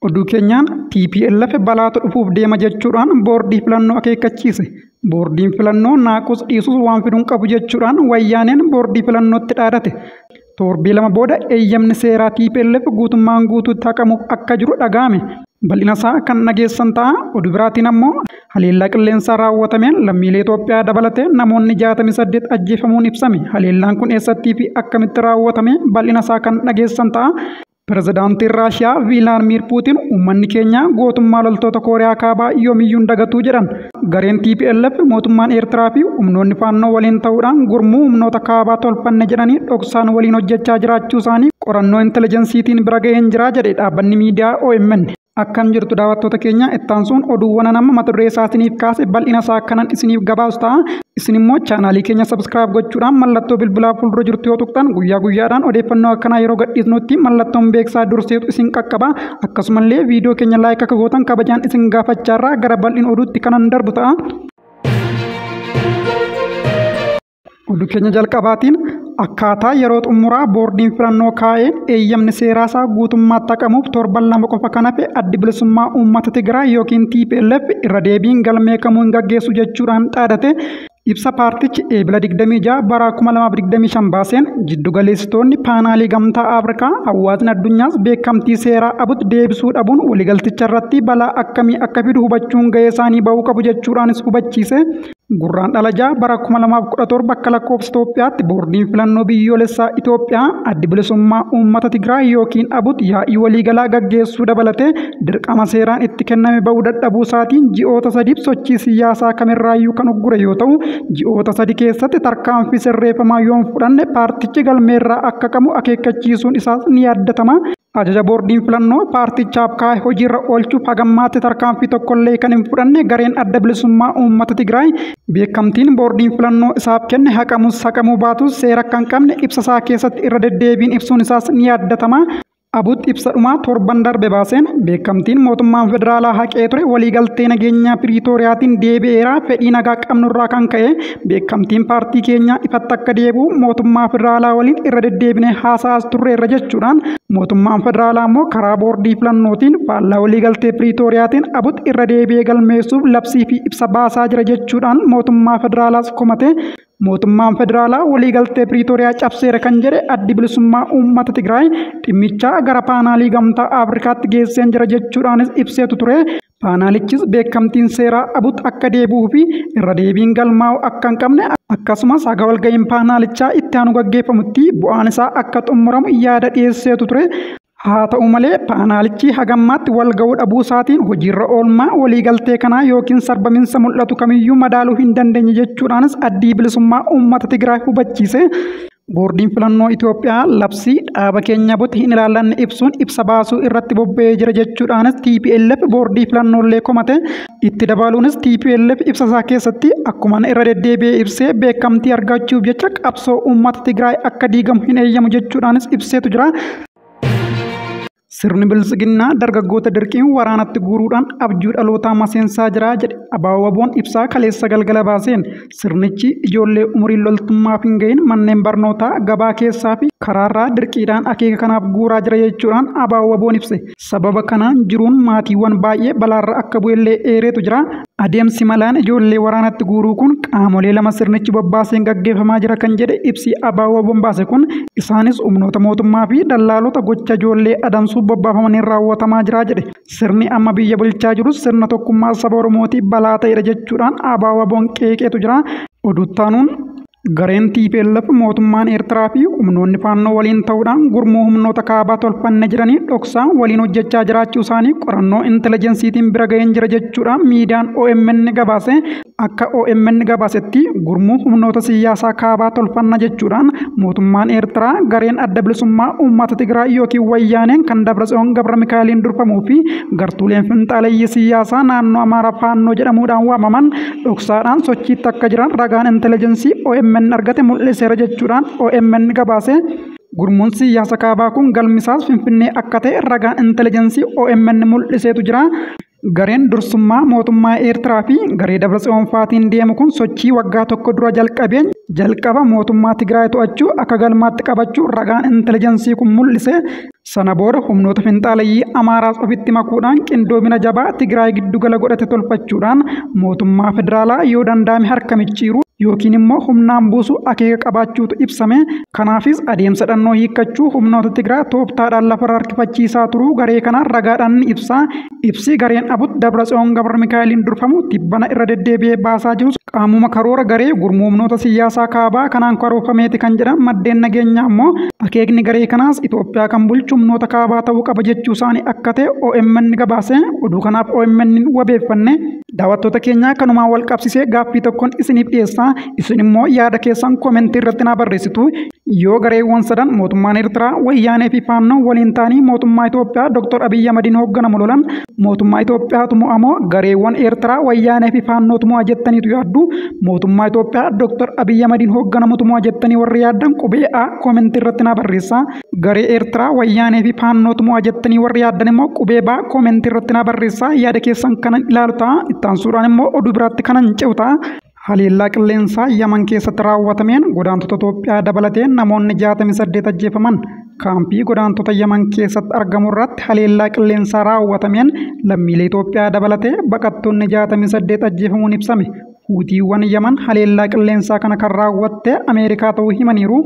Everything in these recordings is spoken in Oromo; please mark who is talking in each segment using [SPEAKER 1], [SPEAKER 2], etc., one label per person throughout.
[SPEAKER 1] Oduu keenyaan TPLF balaata dhufuuf deema jechuudhaan boordii filannoo akeekkachiise. Boordiin filannoo naaquus dhiisuus waan fiduun qabu jechuudhaan wayyaaneen boordii filannootti dhaadate. Torbii lama booda eeyyamni seeraa TPLF guutummaan guutuutti haqamuuf akka jiru dhaga'ame. Bal'ina isaa kan dhageessan ta'a. Oduu biraatiin ammoo haleellaa qilleensaa raawwatameen lammiilee Itoophiyaa dabalatee namoonni 68 ajjeefamuun ibsame. Haleellaan kun eessattii fi akkamitti raawwatame bal'ina isaa kan dhageessan ta'a. Pirezidaantiin Raashiyaa Vilaadimiir Puutiin uummanni keenya gootummaa loltoota Kooriyaa Kaabaa yoomiyyuu hin dagatuu jedhan. Gareen TPLF mootummaan Eertiraa fi humnoonni faannoo waliin ta'uudhaan gurmuu humnoota kaabaa tolfanne jedhanii dhoksaan waliin hojjechaa jiraachuu isaanii qorannoo intelijensiitiin bira ga'een jira jedhe dhaabbanni miidiyaa OMN. Akkam jirtu daawwattoota keenya ittaansuun oduuwwan nama mata duree isaa isiniif kaase bal'ina isaa akkanaan isiniif gabaasu ta'a. Isin immoo chaanaalii keenya sabskiraayib gochuudhaan mallattoo bilbilaa fuuldura jirtu yoo tuqxan guyyaa guyyaadhaan odeeffannoo akkanaa yeroo gadhiisnutti mallattoon beeksisaa durseetu isin qaqqaba. Akkasumallee viidiyoo keenya laayik akka gootan kabajaan isin gaafachaarraa gara bal'ina oduutti kanan darbu ta'a. Oduu keenya jalqabaatiin akkaataa yeroo xumuraa boordiin filannoo kaa'een eeyyamni seeraasaa guutummaatti haqamuuf torban lama qofa kan hafe addi bilisummaa uummata Tigraay yookiin TPLF irra deebiin galmee kamuu hin gaggeessu jechuudhaan dhaadate. Ibsa paartichi eebila 26 bara 2025 baaseen jiddugaleessitoonni paanaalii gamtaa Afrikaa hawaasni addunyaas beekamtii seeraa abutti deebisuu dhabuun waliigalticha irratti balaa akkamii akka fidu hubachuun gahee isaanii bahuu qabu jechuudhaanis hubachiise. Gurraandhala bara 2017 akka lakkoofsa Itoophiyaatti boordiin filannoo biyyoolessaa Itoophiyaa addi bilisummaa uummata Tigraay yookiin abut yaa'ii waliigalaa gaggeessuu dabalatee dirqama seeraan itti kenname bahuu dadhabuu isaatiin ji'oota sadiif sochii siyaasaa kamirraayyuu kan uggure yoo ta'u, ji'oota sadi keessatti tarkaanfii sirreeffamaa yoo hin fudhanne paartichi galmeerraa akka qabu akeekkachiisuun isaas ni yaaddatama. Ajaja boordiin filannoo paartichaaf kaa'e hojiirra oolchuuf hagammaatti tarkaanfii tokkollee kan hin fudhanne gareen adda bilisummaa uummata Tigraay beekamtiin boordiin filannoo isaaf kenne haqamuu baatus seera akka hin qabne ibsa isaa keessatti irra deddeebiin ibsuun isaas ni yaaddatama. Abut ibsa dhumaa torban darbe baaseen beekamtiin mootummaan federaalaa haqee ture waliigaltee nageenyaa Piriitooriyaatiin deebi'eera fedhii nagaa qabnurraa kan ka'e beekamtiin paartii keenyaa ifatti akka deebi'u mootummaa federaalaa waliin irra deddeebinee haasa'aa turreerra jechuudhaan mootummaan federaalaa immoo karaa boordii filannootiin faallaa waliigaltee Piriitooriyaatiin abut irra deebi'ee galmeessuuf labsii fi ibsa baasaa jira jechuudhaan mootummaa federaalaas komate. Mootummaan federaalaa waliigaltee Piriitooriyaa cabseera kan jedhe addi bilisummaa uummata Tigraay dhimmicha gara paanaalii gamtaa Afrikaatti geesseen jira jechuudhaanis ibseetu ture. Paanaalichis beekamtiin seeraa abut akka deebi'uu fi irra deebiin galmaa'u akka hin qabne akkasumas haga walga'iin paanaalichaa itti aanu gaggeeffamutti bu'aan isaa akka xumuramu yaada dhiyeesseetu ture. Haa ta'u malee paanaalichi hagammaatti wal ga'uu dhabuu isaatiin hojiirra oolmaa waliigaltee kanaa yookiin sarbaminsa mul'atu kamiyyuu madaaluu hin dandeenye jechuudhaanis addi bilisummaa uummata Tigraay hubachiise. Boordiin filannoo Itoophiyaa labsii dhaaba keenya buti hin ilaallanne ibsuun ibsa baasuu irratti bobba'ee jira jechuudhaanis TPLF boordii filannoolee komate. Itti dabaluunis TPLF ibsa isaa keessatti akkuma irra deddeebi'ee ibsee beekamtii argachuuf jecha qabsoo uummata Tigraay akka diigamu hin eeyyamu jechuudhaanis ibseetu jira. Sirni bilisiginnaa dargaggoota dirqiin waraanatti guuruudhaan abjuu dhalootaa maseensaa jira jedhe abaawaboon ibsaa kaleessa galgala baaseen. Sirnichi ijoollee umuriin loltummaaf hin gahin manneen barnootaa gabaa keessaa fi karaarraa dirqiidhaan akeeka kanaaf guuraa jira jechuudhaan abaawaboon ibse. Sababa kanaan jiruun maatiiwwan baay'ee balaarra akka bu'ellee eereetu jira. Adeemsi malaan ijoollee waraanatti guuruu kun qaamolee lama sirnichi bobbaaseen gaggeeffamaa jira kan jedhe ibsi abaawaboon baase kun isaanis humnoota mootummaa fi dallaalota gocha ijoollee adamsuu bobbaafamanii raawwatamaa jira jedhe. Sirni amma biyya bulchaa jirus sirna tokkummaa saba Oromootii balaa ta'edha jechuudhaan abaawaboon qeeqeetu jira. Oduuttaanuun gareen TPLF mootummaan Eertiraa fi humnoonni faannoo waliin ta'uudhaan gurmuu humnoota kaabaa tolfanne jiranii dhoksaan waliin hojjechaa jiraachuu isaanii qorannoo intelijensiitiin bira ga'een jira jechuudhaan miidiyaan OMN gabaase. Akka OMN gabaasetti gurmuu humnoota siyaasaa kaabaa tolfanna jechuudhaan mootummaan Eertiraa gareen adda bilisummaa uummata Tigraay yookiin wayyaaneen kan Dabratsiyoon Gabra Mikaa'eliin durfamuu fi gartuuleen finxaaleeyyii siyaasaa naannoo Amaaraa faannoo jedhamuudhaan waamaman dhoksaadhaan sochiitti akka jiran ragaan intelijensii OMN argate mul'iseera jechuudhaan OMN gabaase. Gurmuun siyaasa kaabaa kun galmisaas Finfinnee akka ta'e ragaan intelijeensii OMN mul'iseetu jira. Gareen dursummaa mootummaa Eertiraa fi garee Dabratsiyoon faatiin deemu kun sochii waggaa tokko dura jalqaba mootummaa Tigraay to'achuu akka galmaatti qabachuu ragaan intelijeensii kun mul'ise. Sana booda humnoota finxaalayyii Amaaraas ofitti makuudhaan qindoomina jabaa Tigraay giddugala godhate tolfachuudhaan mootummaa federaalaa yoo danda'ame harka micciiruu yookiin immoo humnaan buusu akeeka qabaachuutu ibsame. Kanaafis adeemsa dhannoo hiikkachuu humnoota Tigraay tooftaadhaan lafarra harkifachiisaa turuu garee kanaan ragaadhaan ni ibsa. Ibsi gareen abut Dabratsiyoon Gabra Mikaa'eliin durfamu tibbana irra deddeebi'ee baasaa jirus qaamuma karoora garee gurmuu humnoota siyaasaa kaabaa kanaan karoorfameeti kan jedhan maddeen nageenyaa immoo akeekni garee kanaas Itoophiyaa kan bulchu humnoota kaabaa ta'uu qaba jechuu isaanii akka ta'e OMN gabaase. Oduu kanaaf OMN wabeeffanne. Daawwattoota keenyaa kanumaan wal qabsisee gaaffii tokkoon isiniif dhiyeessaa. Isin immoo yaada keessan koomentii irratti na barreessitu. Yoo gareewwan sadan mootummaan Eertiraa wayyaanee fi faannoo waliin ta'anii mootummaa Itoophiyaa Dr. Abiyyi Ahmadiin hoogganamu lolan mootummaa Itoophiyaatu mo'amoo gareewwan Eertiraa wayyaanee fi faannootu mo'a jettaniitu yaaddu. Mootummaa Itoophiyaa Dr. Abiyyi Ahmadiin hoogganamutu mo'a jettanii warri yaaddan qubee A koomentii irratti na barreessaa. Garee Eertiraa wayyaanee fi faannootu mo'a jettanii warri yaaddan immoo qubee B koomentii irratti na barreessaa. Yaada keessan kanan ilaalu ta'a. Ittaan suuraan immoo oduu biraatti kanan ce'u ta'a. Haleellaa qilleensaa Yaman keessatti raawwatameen godaantota Itoophiyaa dabalatee namoonni 68 ajjeefaman. Kaampii godaantota Yaman keessatti argamu irratti haleellaa qilleensaa raawwatameen lammiilee Itoophiyaa dabalatee baqattoonni 68 ajjeefamuun ibsame. Huutiiwwan Yaman haleellaa qilleensaa kana kan raawwatte Ameerikaa ta'uu himaniiru.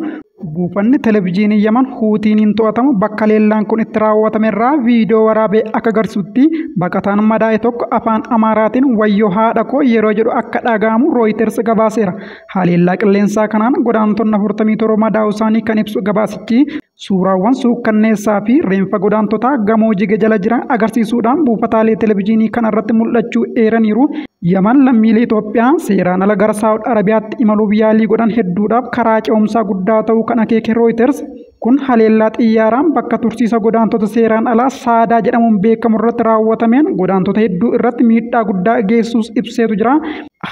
[SPEAKER 1] Buufanni televezyiinii Yaman Huutiiniin to'atamu bakka haleellaan kun itti raawwatame irraa viidiyoo waraabee akka agarsiisutti baqataan madaa'e tokko afaan Amaaraatiin wayyoo haadha koo yeroo jedhu akka dhaga'amu Reuters gabaaseera. Haleellaa qilleensaa kanaan godaantonni 47 madaa'uu isaanii kan ibsu gabaasichi suuraawwan suukkanneessaa fi reenfa godaantotaa gamoo jige jala jiran agarsiisuudhaan buufataalee televezyiinii kana irratti mul'achuu eeraniiru. Yaman lammiilee Itoophiyaa seeraan ala gara Saawud Arabiyaatti imaluuf yaalii godhan hedduudhaaf karaa ce'umsaa guddaa ta'uu kan akeeke Reuters kun haleellaa xiyyaaraan bakka tursiisa godaantota seeraan alaa Saadaa jedhamuun beekamu irratti raawwatameen godaantota hedduu irratti miidhaa guddaa geessuus ibseetu jira.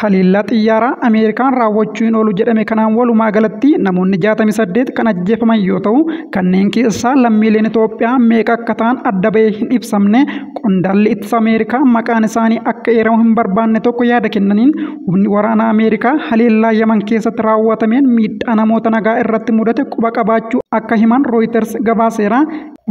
[SPEAKER 1] Haleellaa xiyyaaraa Ameerikaan raawwachuun oolu jedhame kanaan walumaa galatti namoonni 68 kan ajjeefaman yoo ta'u kanneen keessaa lammiileen Itoophiyaa meeqa akka ta'an adda bahee hin ibsamne. Qondaalli ittisa Ameerikaa maqaan isaanii akka eeramu hin barbaanne tokko yaada kennaniin humni waraanaa Ameerikaa haleellaa Yaman keessatti raawwatameen miidhaa namoota nagaa irratti mudate quba qabaachuu akka himan Reuters gabaaseera.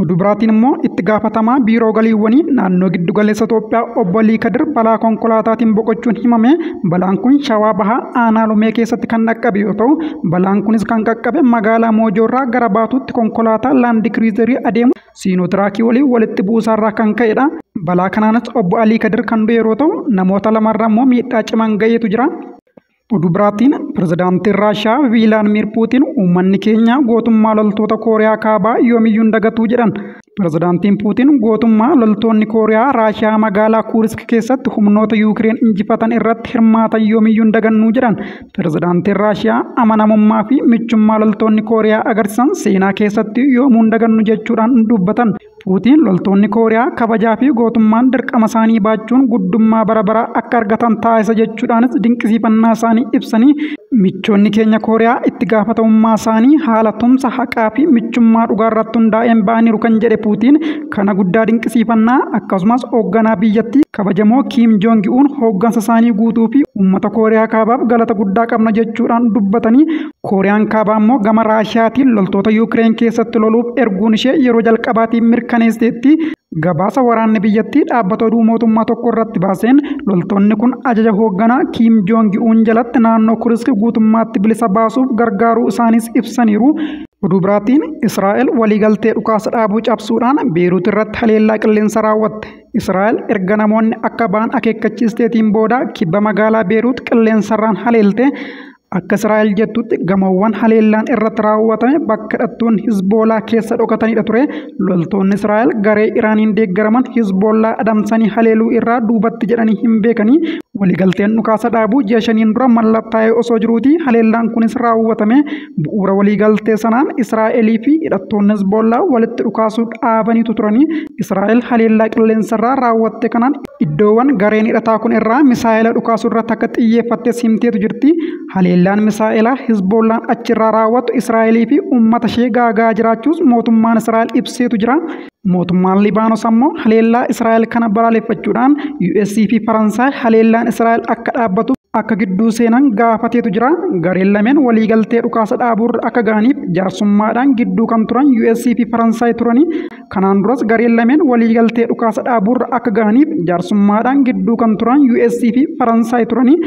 [SPEAKER 1] Oduu biraatiin immoo itti gaafatamaa biiroo galiiwwanii naannoo giddu galeessa Itoophiyaa obbo Alii Kadir balaa konkolaataatiin boqochuun himame. Balaan kun Shawaa Bahaa Aanaa Lumee keessatti kan dhaqqabe yoo ta'u balaan kunis kan qaqqabe magaalaa Moojoorraa gara Baatuutti konkolaataa Laandi Kiriizerii adeemu siinootiraakii waliin walitti buusaarraa kan ka'edha. Balaa kanaanis obbo Alii Kadir kan du'e yeroo ta'u namoota lamarraa immoo miidhaa cimaan ga'eetu jira. Oduu biraatiin pirezidaantiin Raashiyaa Vilaadimiir Puutiin uummanni keenya gootummaa loltoota Kooriyaa kaabaa yoomiyyuu hin dagatu jedhan. Pirezidaantiin Puutiin gootummaa loltoonni Kooriyaa Raashiyaa magaalaa Kuurisk keessatti humnoota Yuukireen injifatan irratti hirmaatan yoomiyyuu hin dagannu jedhan. Pirezidaantiin Raashiyaa amanamummaa fi michummaa loltoonni Kooriyaa agarsiisan seenaa keessatti yoomuu hin dagannu jechuudhaan dubbatan. Puutiin loltoonni Kooriyaa kabajaa fi gootummaan dirqama isaanii baachuun guddummaa bara baraa akka argatan taasisa jechuudhaanis dinqisiifannaa isaanii ibsanii michoonni keenya Kooriyaa itti gaafatamummaa isaanii haala tumsa haqaa fi michummaa dhugaa irratti hundaa'een ba'aniiru kan jedhe Puutiin kana guddaa dinqisiifannaa akkasumas hoogganaa biyyattii kabajamoo Kiim Joong Un hooggansa isaanii guutuu fi uummata Kooriyaa kaabaaf galata guddaa qabna jechuudhaan dubbatanii Kooriyaan kaabaa immoo gama Raashiyaatiin loltoota Yuukireen keessatti loluuf erguun ishee yeroo jalqabaatiin mirkaneesseetti. Gabaasa waraanni biyyattii dhaabbata oduu mootummaa tokko irratti baaseen loltoonni kun ajaja hoogganaa Kiim Joong Un jalatti naannoo Kuurisk guutummaatti bilisa baasuuf gargaaruu isaaniis ibsaniiru. Oduu biraatiin Israa'el waliigaltee dhukaasa dhaabuu cabsuudhaan Beeruut irratti haleellaa qilleensa raawwatte. Israa'el erga namoonni akka ba'an akeekkachiisteetiin booda kibba magaalaa Beeruut qilleensarraan haleelte. Akka Israa'el jettutti gamoowwan haleellaan irratti raawwatame bakka hidhattoonni Hizboolaa keessa dhokatanidha ture. Loltoonni Israa'el garee Iraaniin deeggaraman Hizboolaa adamsanii haleeluu irraa duubatti jedhanii hin beekanii waliigalteen dhukaasa dhaabuu ji'a shaniin dura mallattaa'ee osoo jiruuti haleellaan kunis raawwatame. Bu'uura waliigaltee sanaan Israa'elii fi hidhattoonni Hizbollaa walitti dhukaasuu dhaabaniitu turanii. Israa'el haleellaa qilleensarraa raawwatte kanaan iddoowwan gareen hidhataa kun irraa misaa'ila dhukaasuu irratti akka xiyyeeffattee himteetu jirti. Haleellaan misaa'ilaa Hizbollaan achirraa raawwattu Israa'elii fi uummata ishee gaagaa jiraachuus mootummaan Israa'el ibseetu jira. Mootummaan Libaanos ammoo haleellaa Israa'el kana balaaleffachuudhaan US fi Faransaay haleellaan Israa'el akka dhaabbatu akka gidduu seenan gaafateetu jira. Gareen lameen waliigaltee dhukaasa dhaabuurra akka ga'aniif jaarsummaadhaan gidduu kan turan US fi Faransaay turanii. Kanaan duras gareen lameen waliigaltee dhukaasa dhaabuurra akka ga'aniif jaarsummaadhaan gidduu kan turan US fi Faransaay turanii.